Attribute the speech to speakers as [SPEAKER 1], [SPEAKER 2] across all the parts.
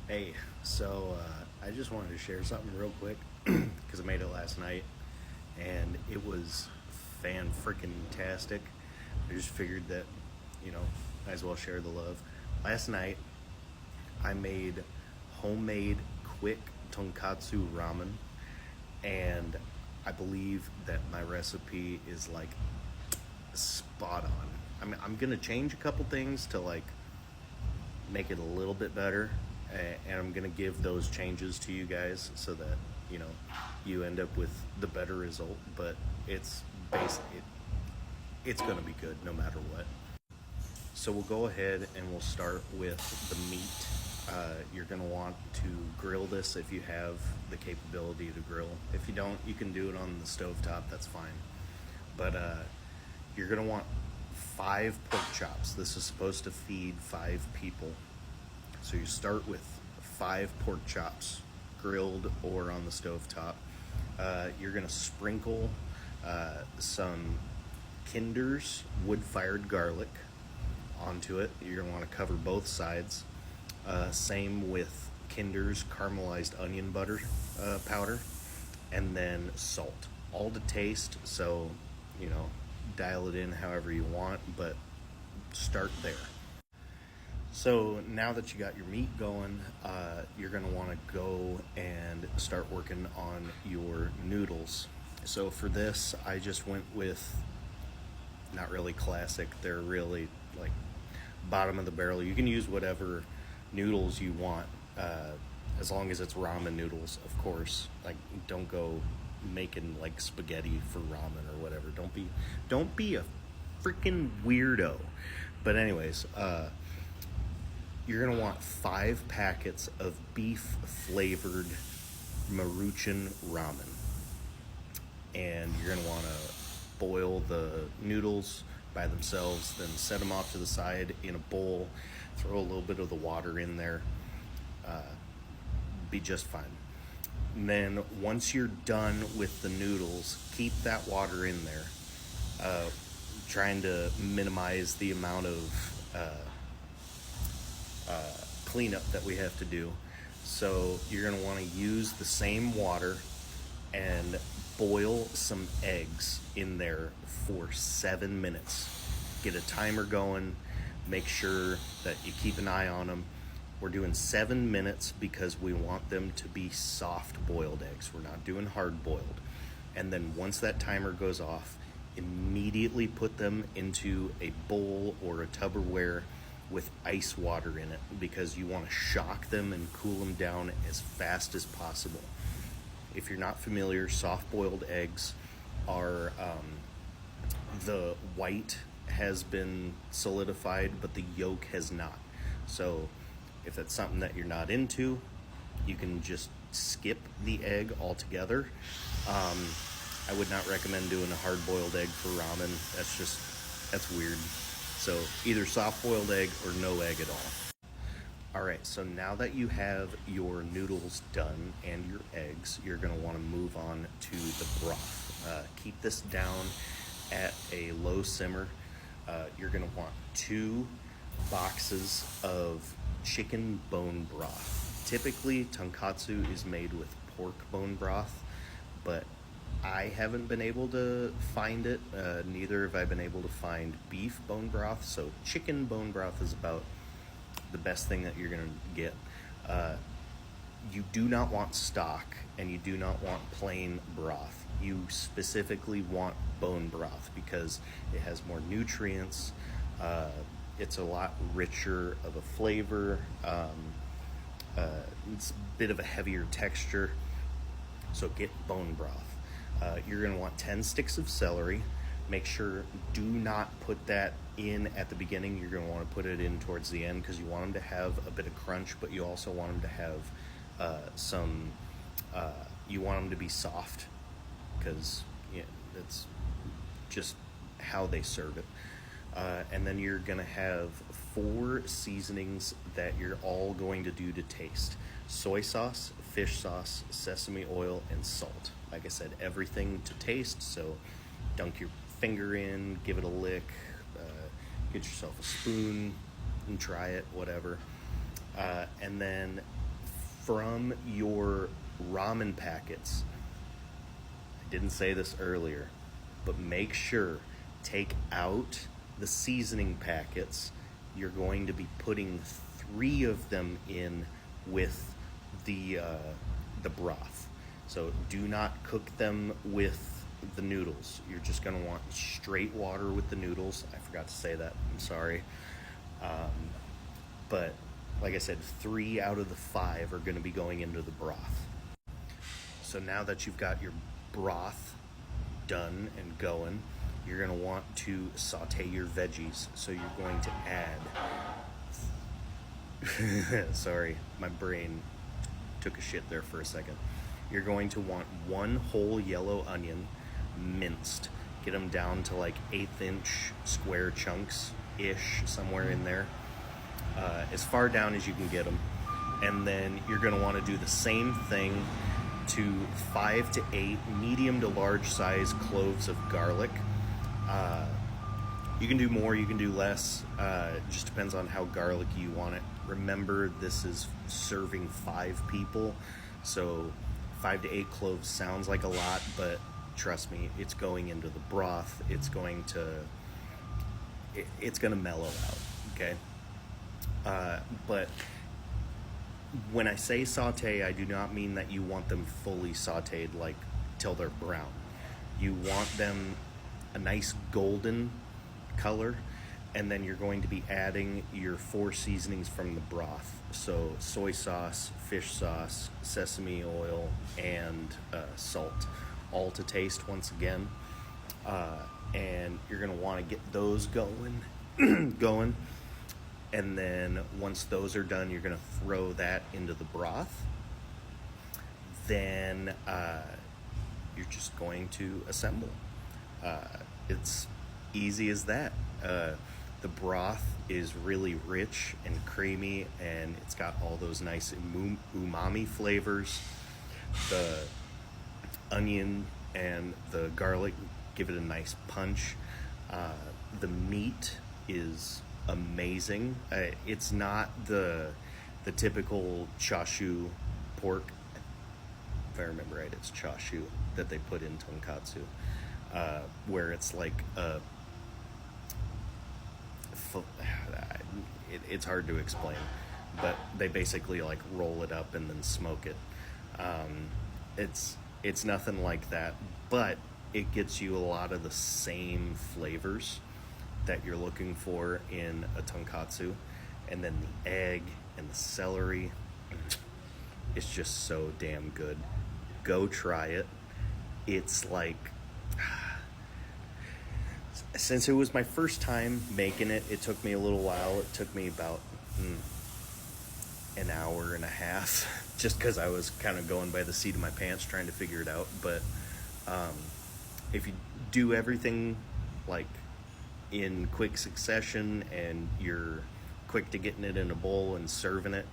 [SPEAKER 1] Hey, I just wanted to share something real quick because I made it last night and it was fan freaking tastic. I just figured that, might as well share the love. Last night I made homemade quick tonkatsu ramen, and I believe that my recipe is like spot on. I'm gonna change a couple things to like make it a little bit better, and I'm gonna give those changes to you guys so that you know you end up with the better result. But it's it's gonna be good no matter what. So we'll go ahead and we'll start with the meat. You're gonna want to grill this if you have the capability to grill. If you don't, you can do it on the stovetop. That's fine. But you're gonna want 5 pork chops. This is supposed to feed 5 people. So you start with 5 pork chops, grilled or on the stovetop. You're gonna sprinkle some Kinder's wood-fired garlic onto it. You're gonna want to cover both sides. Same with Kinder's caramelized onion butter powder, and then salt, all to taste. So dial it in however you want, but start there. So now that you got your meat going, you're gonna want to go and start working on your noodles. So for this, I just went with not really classic. They're really like bottom of the barrel. You can use whatever noodles you want, as long as it's ramen noodles, of course. Like, don't go making like spaghetti for ramen or whatever. Don't be a freaking weirdo. But anyways, you're gonna want 5 packets of beef flavored Maruchan ramen, and you're gonna want to boil the noodles by themselves, then set them off to the side in a bowl. Throw a little bit of the water in there. Be just fine. And then once you're done with the noodles, keep that water in there, trying to minimize the amount of cleanup that we have to do. So you're going to want to use the same water and boil some eggs in there for 7 minutes. Get a timer going. Make sure that you keep an eye on them. We're doing 7 minutes because we want them to be soft boiled eggs. We're not doing hard boiled. And then once that timer goes off, immediately put them into a bowl or a Tupperware with ice water in it, because you want to shock them and cool them down as fast as possible. If you're not familiar, soft boiled eggs are the white has been solidified, but the yolk has not. So if that's something that you're not into, you can just skip the egg altogether. I would not recommend doing a hard-boiled egg for ramen. That's weird. So either soft-boiled egg or no egg at all. All right, so now that you have your noodles done and your eggs, you're gonna wanna move on to the broth. Keep this down at a low simmer. You're gonna want 2 boxes of chicken bone broth. Typically, tonkatsu is made with pork bone broth, but I haven't been able to find it. Neither have I been able to find beef bone broth, so chicken bone broth is about the best thing that you're gonna get. You do not want stock, and you do not want plain broth. You specifically want bone broth because it has more nutrients. It's a lot richer of a flavor. It's a bit of a heavier texture. So get bone broth. You're going to want 10 sticks of celery. Make sure, do not put that in at the beginning. You're going to want to put it in towards the end because you want them to have a bit of crunch, but you also want them to have you want them to be soft, because that's just how they serve it. And then you're going to have 4 seasonings that you're all going to do to taste: soy sauce, fish sauce, sesame oil, and salt. Like I said, everything to taste, so dunk your finger in, give it a lick, get yourself a spoon and try it, whatever. And then from your ramen packets, I didn't say this earlier, but make sure, take out the seasoning packets. You're going to be putting 3 of them in with the broth. So do not cook them with the noodles. You're just going to want straight water with the noodles. I forgot to say that. I'm sorry. But like I said, 3 out of the 5 are going to be going into the broth. So now that you've got your broth done and going, you're going to want to saute your veggies. So you're going to add sorry, my brain took a shit there for a second. You're going to want 1 whole yellow onion, minced. Get them down to like 1/8-inch square chunks ish, somewhere in there, as far down as you can get them. And then you're going to want to do the same thing to 5 to 8 medium to large size cloves of garlic. You can do more, you can do less. It just depends on how garlicky you want it. Remember, this is serving 5 people, so 5 to 8 cloves sounds like a lot, but trust me, it's going into the broth. It's going to mellow out, okay? But when I say saute, I do not mean that you want them fully sauteed, like till they're brown. You want them a nice golden color, and then you're going to be adding your 4 seasonings from the broth. So soy sauce, fish sauce, sesame oil, and salt, all to taste once again. And you're going to want to get those going. And then once those are done, you're going to throw that into the broth. Then you're just going to assemble. It's easy as that. The broth is really rich and creamy, and it's got all those nice umami flavors. The onion and the garlic give it a nice punch. The meat is amazing. It's not the typical chashu pork. If I remember right, it's chashu that they put in tonkatsu, where it's like it's hard to explain, but they basically like roll it up and then smoke it. It's nothing like that, but it gets you a lot of the same flavors that you're looking for in a tonkatsu. And then the egg and the celery, it's just so damn good. Go try it. It's like, since it was my first time making it, it took me a little while. It took me about an hour and a half, just because I was kind of going by the seat of my pants trying to figure it out. But if you do everything like in quick succession and you're quick to getting it in a bowl and serving it,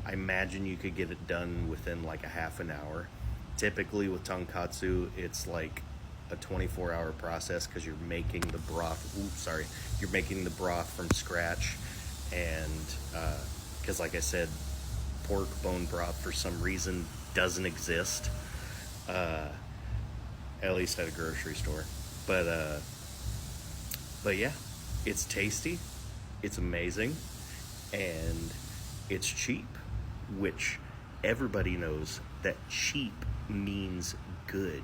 [SPEAKER 1] I imagine you could get it done within like a half an hour. Typically with tonkatsu, it's like a 24-hour process, because you're making the broth. You're making the broth from scratch, and because like I said, pork bone broth for some reason doesn't exist, at least at a grocery store. But yeah, it's tasty, it's amazing, and it's cheap, which everybody knows that cheap means good.